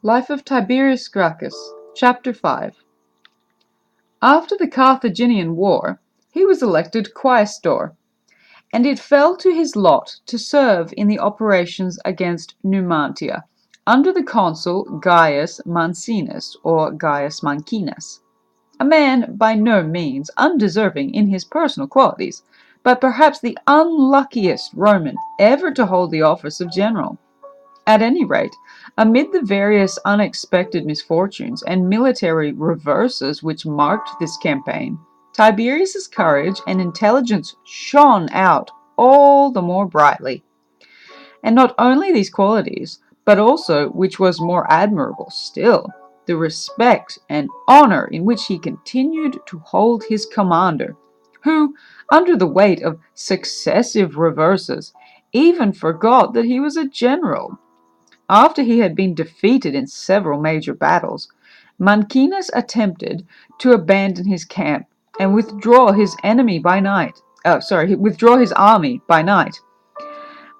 Life of Tiberius Gracchus, Chapter 5. After the Carthaginian War, he was elected quaestor, and it fell to his lot to serve in the operations against Numantia, under the consul Gaius Mancinus, or Gaius Mancinus, a man by no means undeserving in his personal qualities, but perhaps the unluckiest Roman ever to hold the office of general. At any rate, amid the various unexpected misfortunes and military reverses which marked this campaign, Tiberius's courage and intelligence shone out all the more brightly. And not only these qualities, but also, which was more admirable still, the respect and honor in which he continued to hold his commander, who, under the weight of successive reverses, even forgot that he was a general. After he had been defeated in several major battles, Mancinus attempted to abandon his camp and withdraw his army by night.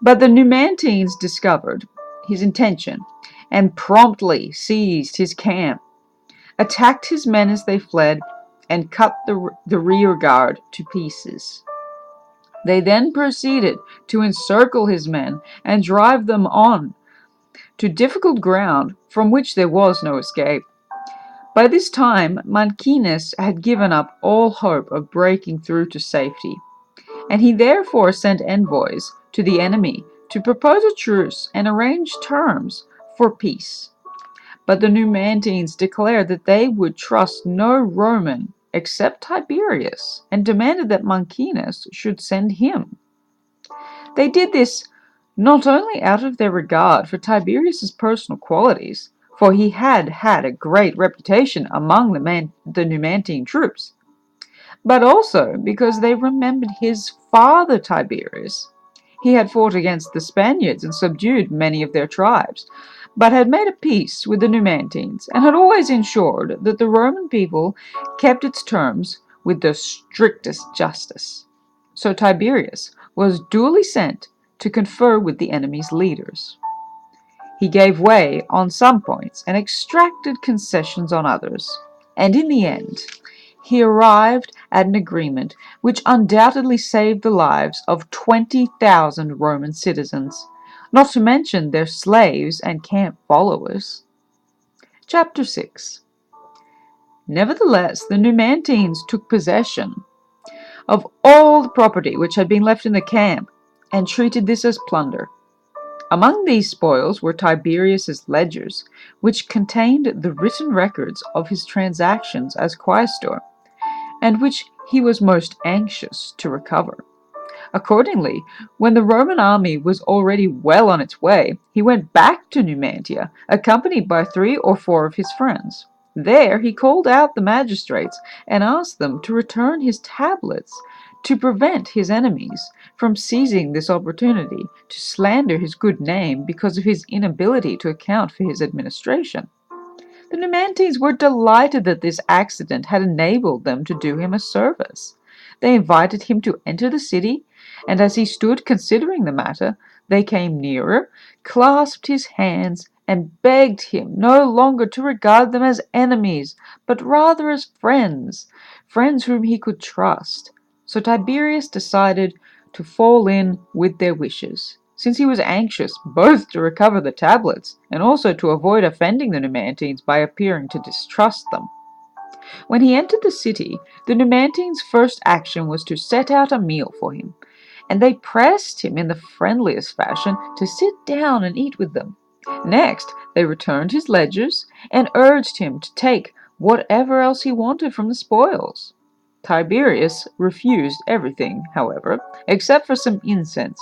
But the Numantines discovered his intention and promptly seized his camp, attacked his men as they fled, and cut the rear guard to pieces. They then proceeded to encircle his men and drive them on to difficult ground from which there was no escape. By this time Mancinus had given up all hope of breaking through to safety, and he therefore sent envoys to the enemy to propose a truce and arrange terms for peace. But the Numantines declared that they would trust no Roman except Tiberius, and demanded that Mancinus should send him. They did this not only out of their regard for Tiberius's personal qualities, for he had had a great reputation among the Numantine troops, but also because they remembered his father Tiberius. He had fought against the Spaniards and subdued many of their tribes, but had made a peace with the Numantines, and had always ensured that the Roman people kept its terms with the strictest justice. So Tiberius was duly sent to confer with the enemy's leaders. He gave way on some points and extracted concessions on others, and in the end he arrived at an agreement which undoubtedly saved the lives of 20,000 Roman citizens, not to mention their slaves and camp followers. Chapter 6. Nevertheless, the Numantines took possession of all the property which had been left in the camp, and treated this as plunder. Among these spoils were Tiberius's ledgers, which contained the written records of his transactions as quaestor, and which he was most anxious to recover. Accordingly, when the Roman army was already well on its way, he went back to Numantia, accompanied by 3 or 4 of his friends. There he called out the magistrates and asked them to return his tablets, to prevent his enemies from seizing this opportunity to slander his good name because of his inability to account for his administration. The Numantines were delighted that this accident had enabled them to do him a service. They invited him to enter the city, and as he stood considering the matter, they came nearer, clasped his hands, and begged him no longer to regard them as enemies, but rather as friends whom he could trust. So Tiberius decided to fall in with their wishes, since he was anxious both to recover the tablets and also to avoid offending the Numantines by appearing to distrust them. When he entered the city, the Numantines' first action was to set out a meal for him, and they pressed him in the friendliest fashion to sit down and eat with them. Next, they returned his ledgers and urged him to take whatever else he wanted from the spoils. Tiberius refused everything, however, except for some incense,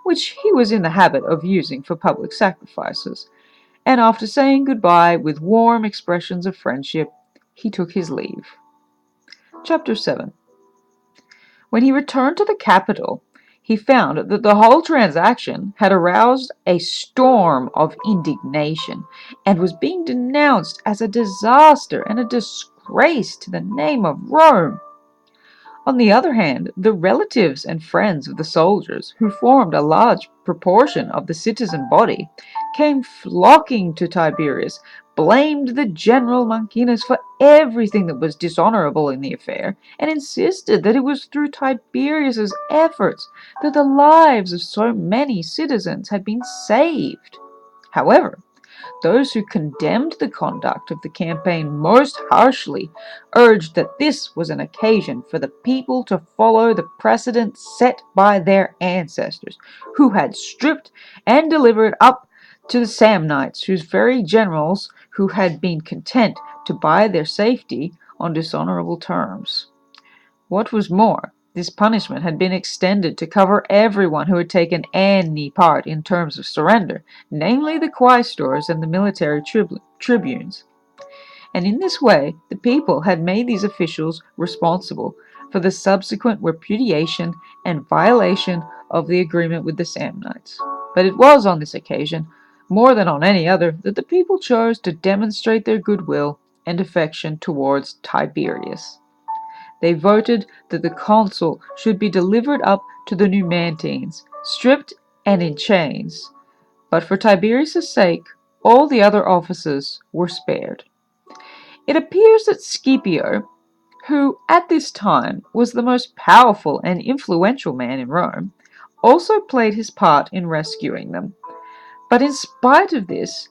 which he was in the habit of using for public sacrifices, and after saying goodbye with warm expressions of friendship, he took his leave. Chapter 7. When he returned to the capital, he found that the whole transaction had aroused a storm of indignation, and was being denounced as a disaster and a disgrace to the name of Rome. On the other hand, the relatives and friends of the soldiers, who formed a large proportion of the citizen body, came flocking to Tiberius, blamed the general Mancinus for everything that was dishonorable in the affair, and insisted that it was through Tiberius's efforts that the lives of so many citizens had been saved. However, those who condemned the conduct of the campaign most harshly urged that this was an occasion for the people to follow the precedent set by their ancestors, who had stripped and delivered up to the Samnites, whose very generals who had been content to buy their safety on dishonorable terms. What was more, this punishment had been extended to cover everyone who had taken any part in terms of surrender, namely the quaestors and the military tribunes. And in this way, the people had made these officials responsible for the subsequent repudiation and violation of the agreement with the Samnites. But it was on this occasion, more than on any other, that the people chose to demonstrate their goodwill and affection towards Tiberius. They voted that the consul should be delivered up to the Numantines, stripped and in chains, but for Tiberius' sake all the other officers were spared. It appears that Scipio, who at this time was the most powerful and influential man in Rome, also played his part in rescuing them. But in spite of this,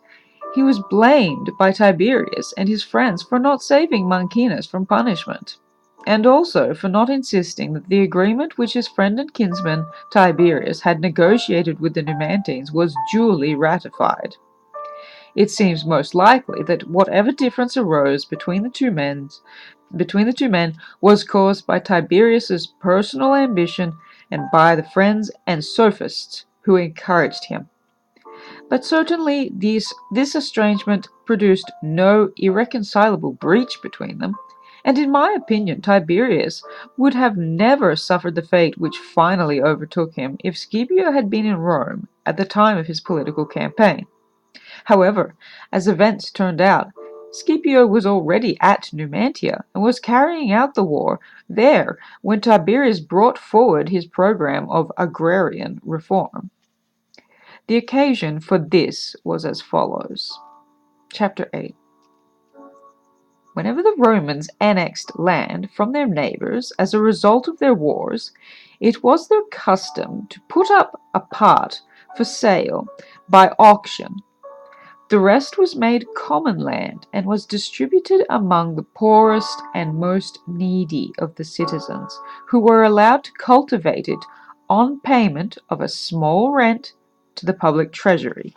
he was blamed by Tiberius and his friends for not saving Mancinus from punishment, and also for not insisting that the agreement which his friend and kinsman Tiberius had negotiated with the Numantines was duly ratified. It seems most likely that whatever difference arose between the two men was caused by Tiberius's personal ambition and by the friends and sophists who encouraged him. But certainly this estrangement produced no irreconcilable breach between them, and in my opinion Tiberius would have never suffered the fate which finally overtook him if Scipio had been in Rome at the time of his political campaign. However, as events turned out, Scipio was already at Numantia and was carrying out the war there when Tiberius brought forward his program of agrarian reform. The occasion for this was as follows. Chapter 8. Whenever the Romans annexed land from their neighbors as a result of their wars, it was their custom to put up a part for sale by auction. The rest was made common land and was distributed among the poorest and most needy of the citizens, who were allowed to cultivate it on payment of a small rent to the public treasury.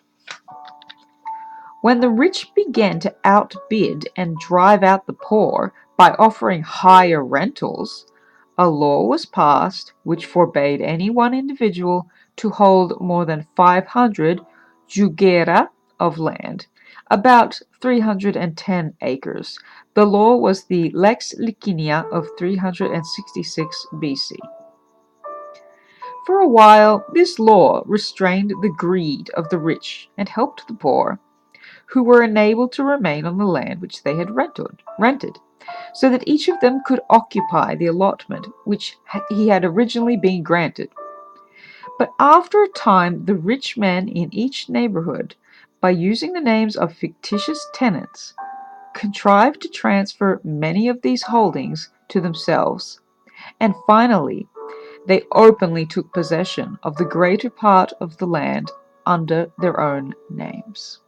When the rich began to outbid and drive out the poor by offering higher rentals, a law was passed which forbade any one individual to hold more than 500 jugera of land, about 310 acres. The law was the Lex Licinia of 366 BC. For a while, this law restrained the greed of the rich and helped the poor, who were enabled to remain on the land which they had rented, so that each of them could occupy the allotment which he had originally been granted. But after a time, the rich men in each neighborhood, by using the names of fictitious tenants, contrived to transfer many of these holdings to themselves, and finally they openly took possession of the greater part of the land under their own names.